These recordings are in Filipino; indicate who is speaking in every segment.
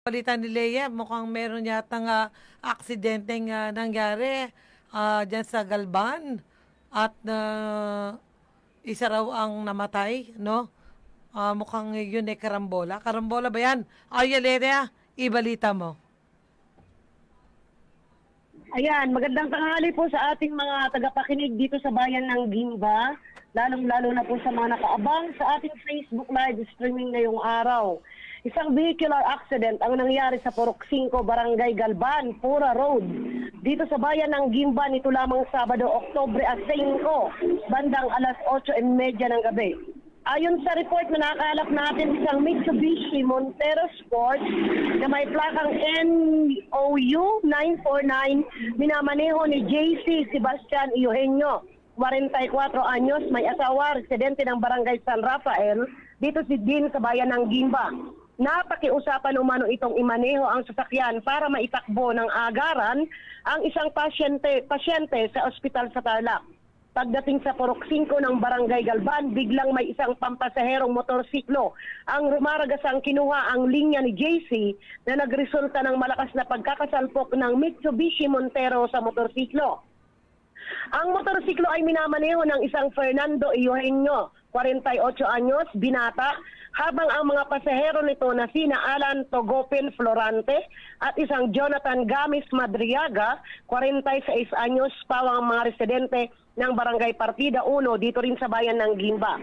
Speaker 1: Balita ni Leia, mukhang meron yatang aksidenteng nangyari dyan sa Galban at isa raw ang namatay, no? Mukhang yun karambola. Karambola ba yan? Ay, Leia, ibalita mo.
Speaker 2: Ayan, magandang tanghali po sa ating mga tagapakinig dito sa bayan ng Gimba, lalong-lalo na po sa mga nakaabang sa ating Facebook live streaming ngayong araw. Isang vehicular accident ang nangyari sa Purok 5, Barangay Galban, Pura Road. Dito sa bayan ng Gimba nito lamang Sabado, Oktubre 5, bandang alas 8:30 ng gabi. Ayon sa report na nakakalap natin, isang Mitsubishi Montero Sport na may plakang NOU 949 minamaneho ni JC Sebastian Eugenio, 44 anyos, may asawa, residente ng Barangay San Rafael, dito si din sa bayan ng Gimba. Napakiusapan umano itong imaneho ang sasakyan para maitakbo ng agaran ang isang pasyente sa ospital sa Tarlac. Pagdating sa Purok 5 ng Barangay Galban, biglang may isang pampasaherong motorsiklo ang rumaragasang kinuha ang linya ni JC na nagresulta ng malakas na pagkakasalpok ng Mitsubishi Montero sa motorsiklo. Ang motorsiklo ay minamaneho ng isang Fernando Eugenio, 48 anyos, binata, habang ang mga pasahero nito na sina Alan Togopin Florante at isang Jonathan Gamis Madriaga, 46 anyos, pawang mga residente ng Barangay Partida 1 dito rin sa bayan ng Gimba.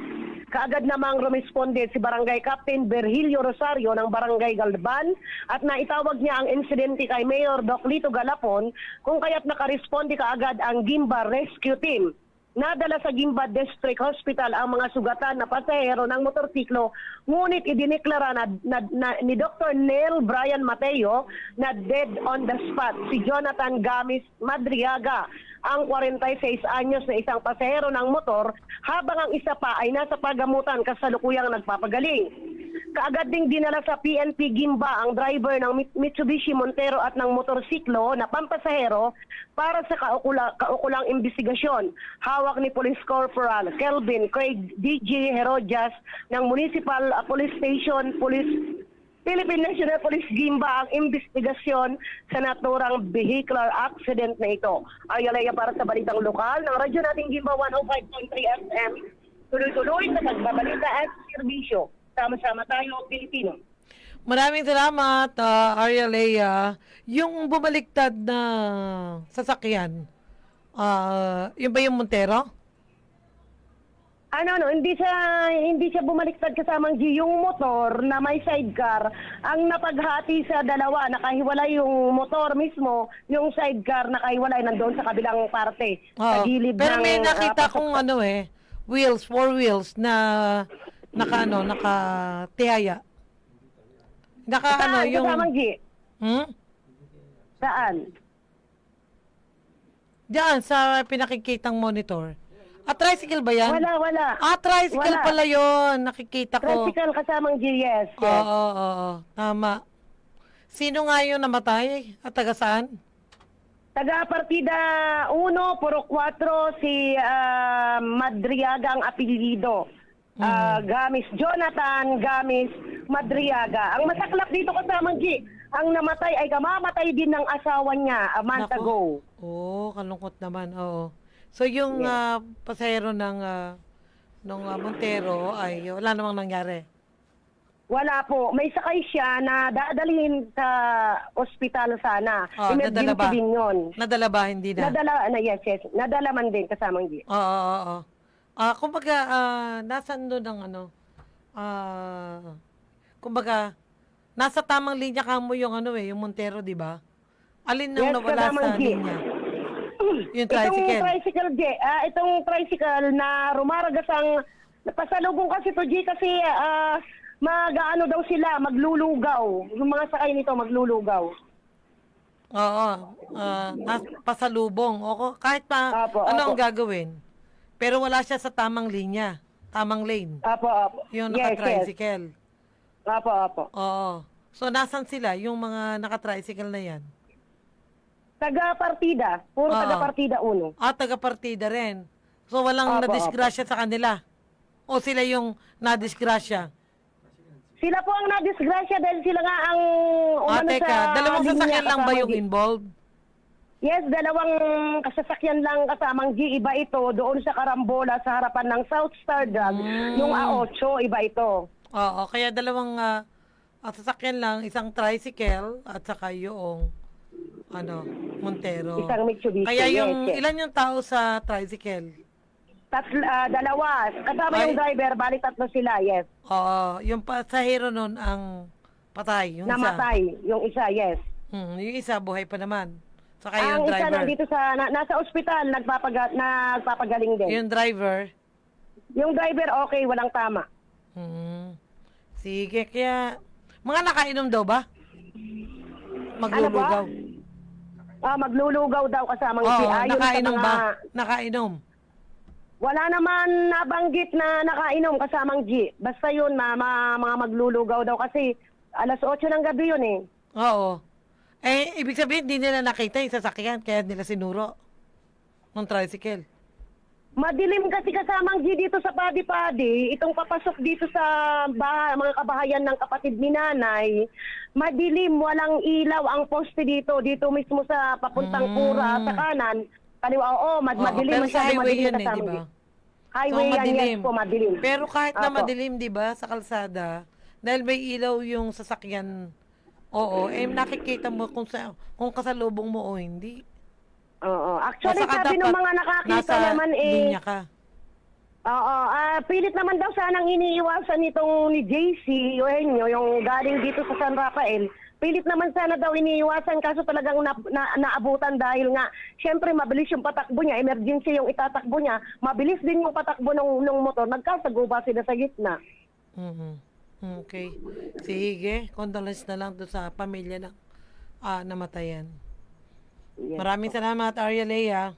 Speaker 2: Kaagad namang rumisponde si Barangay Captain Virgilio Rosario ng Barangay Galban at naitawag niya ang insidente kay Mayor Doc Lito Galapon, kung kaya't nakaresponde kaagad ang Gimba Rescue Team. Nadala sa Gimba District Hospital ang mga sugatan na pasahero ng motorsiklo, ngunit idineklara ni Dr. Neil Brian Mateo na dead on the spot si Jonathan Gamis Madriaga, ang 46 anyos na isang pasahero ng motor, habang ang isa pa ay nasa pagamutan kasalukuyang nagpapagaling. Kaagad ding dinala sa PNP Gimba ang driver ng Mitsubishi Montero at ng motorsiklo na pampasahero para sa kaukulang investigasyon. Hawak ni Police Corporal Kelvin Craig DJ Herodias ng Municipal Police Station Philippine National Police Gimba ang investigasyon sa naturang vehicular accident na ito. Ayalaya para sa balitang lokal ng radyo nating Gimba 105.3 FM. Tuloy-tuloy sa pagbabalita at serbisyo. Sama-sama tayo, Pilipino.
Speaker 1: Maraming salamat, Arya Leia. Yung bumaliktad na sasakyan, yun ba yung Montero?
Speaker 2: Hindi siya bumaliktad kasamang G. Yung motor na may sidecar ang napaghati sa dalawa, nakahiwalay yung motor mismo, yung sidecar nakahiwalay nandoon sa kabilang parte, sa gilid.
Speaker 1: Pero may nakita kong wheels, 4 wheels na nakatihaya.
Speaker 2: Saan?
Speaker 1: Yung
Speaker 2: Kasamang G? Saan?
Speaker 1: diyan sa pinakikitang monitor. Tricycle ba yan?
Speaker 2: Wala.
Speaker 1: Tricycle
Speaker 2: Wala.
Speaker 1: pala yun. Nakikita ko.
Speaker 2: Tricycle kasamang G, yes.
Speaker 1: Oo. Tama. Sino nga yung namatay? At taga saan?
Speaker 2: Taga Partida 1, Purok 4, si Madriaga ang apelyido. Gamis, Jonathan Gamis Madriaga. Ang masaklap dito kasamang G, ang namatay ay kamamatay din ng asawa niya a month ago.
Speaker 1: Kalungkot naman. Oo. So yung pasahero ng Montero ay wala namang nangyari.
Speaker 2: Wala po. May sakay siya na dadalhin sa ospital sana.
Speaker 1: Nadala ba?
Speaker 2: Din yun.
Speaker 1: Nadala ba? Hindi na?
Speaker 2: Yes. Nadala man din kasamang G.
Speaker 1: Oo. Kumbaga, nasan doon ang kumbaga, nasa tamang linya ka mo yung yung Montero, di ba? Alin nang nawala sa linya? Yung tricycle.
Speaker 2: Itong tricycle na rumaragas ang pasalubong kasi to G kasi mag-ano daw sila, maglulugaw. Yung mga sakay nito maglulugaw.
Speaker 1: Oo. Pasalubong. Kahit pa ang gagawin. Pero wala siya sa tamang linya. Tamang lane.
Speaker 2: Apo.
Speaker 1: Yung naka-tricycle.
Speaker 2: Apo.
Speaker 1: Oo. So, nasan sila? Yung mga naka-tricycle na yan?
Speaker 2: Taga-partida. Puro taga-partida 1.
Speaker 1: Taga-partida rin. So, walang nadisgrasya sa kanila? O sila yung nadisgrasya?
Speaker 2: Sila po ang nadisgrasya dahil sila nga ang umano
Speaker 1: Teka,
Speaker 2: sa
Speaker 1: dalawang
Speaker 2: linya
Speaker 1: sasakyan lang ba
Speaker 2: kasamang
Speaker 1: yung
Speaker 2: G.
Speaker 1: involved?
Speaker 2: Yes, dalawang kasasakyan lang kasamang G. Iba ito doon sa Carambola sa harapan ng South Star Drug. Yung A8, iba ito.
Speaker 1: Oo, kaya dalawang sasakyan lang, isang tricycle at saka yung Montero.
Speaker 2: Isang Mitsubishi.
Speaker 1: Kaya yung
Speaker 2: yes.
Speaker 1: ilan yung tao sa tricycle?
Speaker 2: Dalawa. Kasama yung driver, bali 3 sila, yes.
Speaker 1: Oo, yung pasahero nun ang patay, yung
Speaker 2: Namatay, yung isa, yes.
Speaker 1: isa. Yung isa buhay pa naman. Saka
Speaker 2: Ang
Speaker 1: yung
Speaker 2: isa
Speaker 1: driver.
Speaker 2: nandito nasa ospital, nagpapagaling din.
Speaker 1: Yung driver.
Speaker 2: Yung driver, okay, walang tama.
Speaker 1: Sige, kaya mga nakainom daw ba? Maglulugaw.
Speaker 2: Maglulugaw daw kasamang
Speaker 1: Oo,
Speaker 2: G. Ayon sa
Speaker 1: nakainom
Speaker 2: mga-
Speaker 1: ba? Nakainom.
Speaker 2: Wala naman nabanggit na nakainom kasamang G. Basta yun, mga maglulugaw daw kasi alas 8 ng gabi yun eh.
Speaker 1: Oo. Ibig sabihin, hindi nila nakita yung sasakyan, kaya nila sinuro ng tricycle.
Speaker 2: Madilim kasi kasamang G dito sa Padi-Padi. Itong papasok dito sa mga kabahayan ng kapatid ni nanay. Madilim, walang ilaw ang poste dito. Dito mismo sa papuntang Pura, sa kanan. Kaliwa, madilim.
Speaker 1: Pero sa
Speaker 2: masyado
Speaker 1: highway
Speaker 2: madilim
Speaker 1: yan
Speaker 2: kasamang
Speaker 1: di ba?
Speaker 2: G. Highway yan, yes po, madilim.
Speaker 1: Pero kahit na
Speaker 2: Apo.
Speaker 1: madilim, di ba, sa kalsada, dahil may ilaw yung sasakyan, nakikita mo kung kasalubong mo o hindi.
Speaker 2: Oo. Actually,
Speaker 1: Basta ka
Speaker 2: sabi ng
Speaker 1: dapat
Speaker 2: mga nakakita
Speaker 1: nasa
Speaker 2: naman
Speaker 1: linya ka.
Speaker 2: Oo, pilit naman daw sanang iniiwasan nitong ni JC, Eugenio, yung galing dito sa San Rafael. Pilit naman sana daw iniiwasan kaso talagang naabutan dahil nga, syempre mabilis yung patakbo niya, emergency yung itatakbo niya, mabilis din yung patakbo ng motor, nagkasaguba sila sa gitna.
Speaker 1: Okay. Sige, condolence na lang doon sa pamilya ng namatayan.
Speaker 2: Yes.
Speaker 1: Maraming salamat, Arya Lea.